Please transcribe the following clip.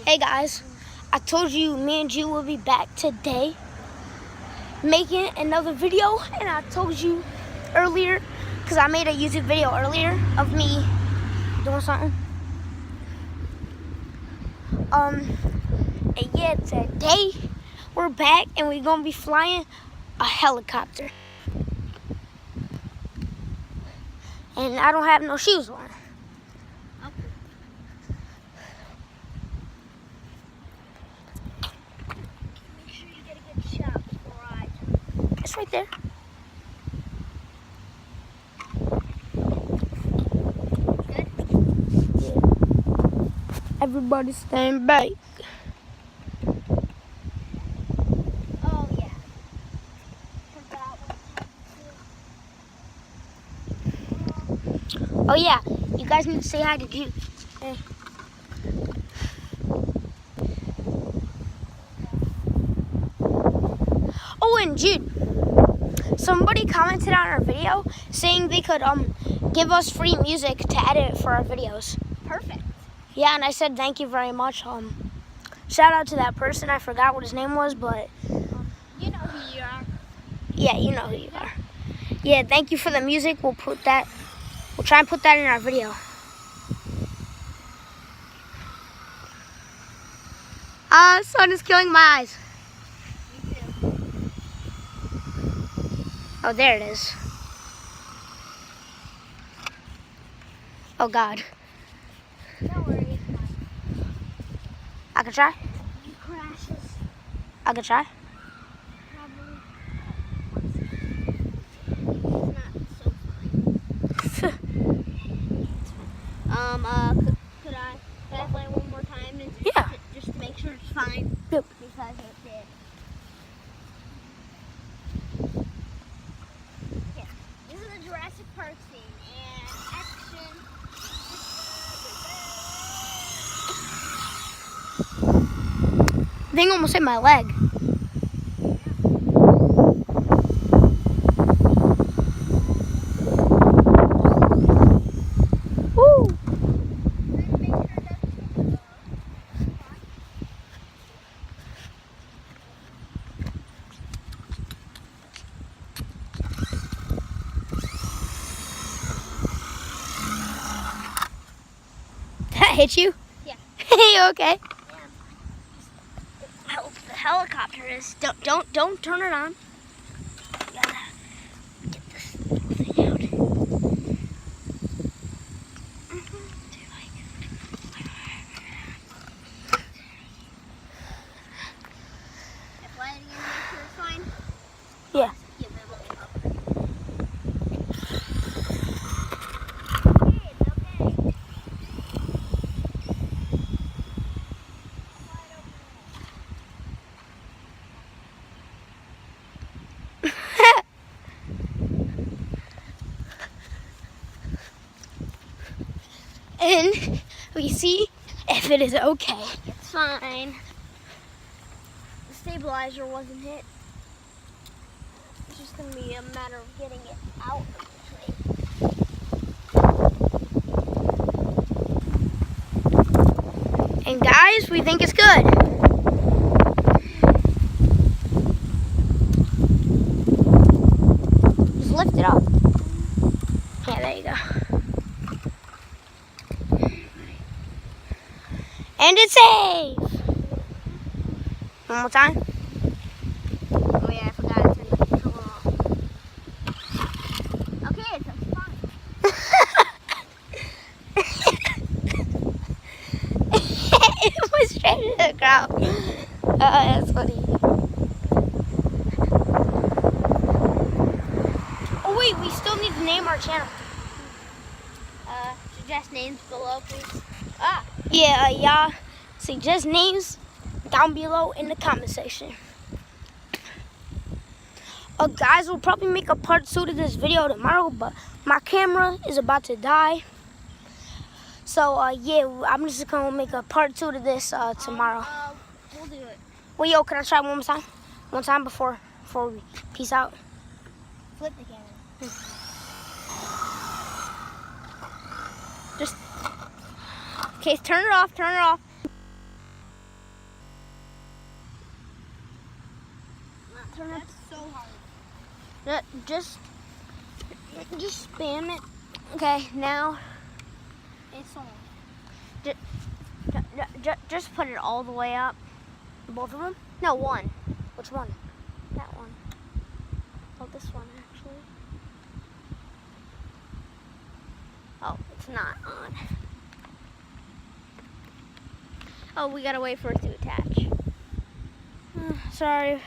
Hey guys, I told you me and G will be back today making another video, and I told you earlier, because I made a YouTube video earlier of me doing something. And yeah, today we're back and we're gonna be flying a helicopter. And I don't have no shoes on. Make sure you get a good shot before I It's right there. Good? Yeah. Everybody stand back. Oh, yeah. Oh yeah, you guys need to say hi to Jude. Hey. Oh, and Jude, somebody commented on our video saying they could give us free music to edit for our videos. Perfect. Yeah, and I said thank you very much. Shout out to that person. I forgot what his name was, but You know who you are. yeah, you know who you are. Yeah, thank you for the music. We'll try and put that in our video. Sun is killing my eyes. Me too. Oh, there it is. Oh God, Don't worry. I can try. He crashes. I can try. Probably. It's not so fine. Could I play one more time and Yeah. just to make sure it's fine? Yep. Because it did. Yeah. This is the Jurassic Park scene and action. Thing almost hit my leg. Woo! Did that hit you? Yeah. You okay? The helicopter is. Don't turn it on. You gotta get this thing out. Fly it again, make sure it's fine. Yeah. Give it a little up. Okay, it's okay. And we see if it is okay. It's fine. The stabilizer wasn't hit. It's just gonna be a matter of getting it out of the plane. And guys, we think it's good. Just lift it up. Yeah, there you go. And it's safe. One more time. Oh yeah, I forgot to turn the controller off. Okay, it's fine. It was straight to the ground. Oh, that's funny. Oh wait, we still need to name our channel. Suggest names below, please. Yeah, suggest names down below in the comment section. Guys, we'll probably make a part 2 to this video tomorrow, but my camera is about to die. So, yeah, I'm just gonna make a part 2 to this tomorrow. We'll do it. Wait, yo, can I try one more time? One time before we peace out. Flip the camera. Just, okay, turn it off, turn it off. turn it. That's so hard. Just spam it. Okay, now It's on. just put it all the way up. Both of them? No, one. Which one? That one. Oh, this one actually. Oh, it's not on. Oh, we gotta wait for it to attach. Sorry.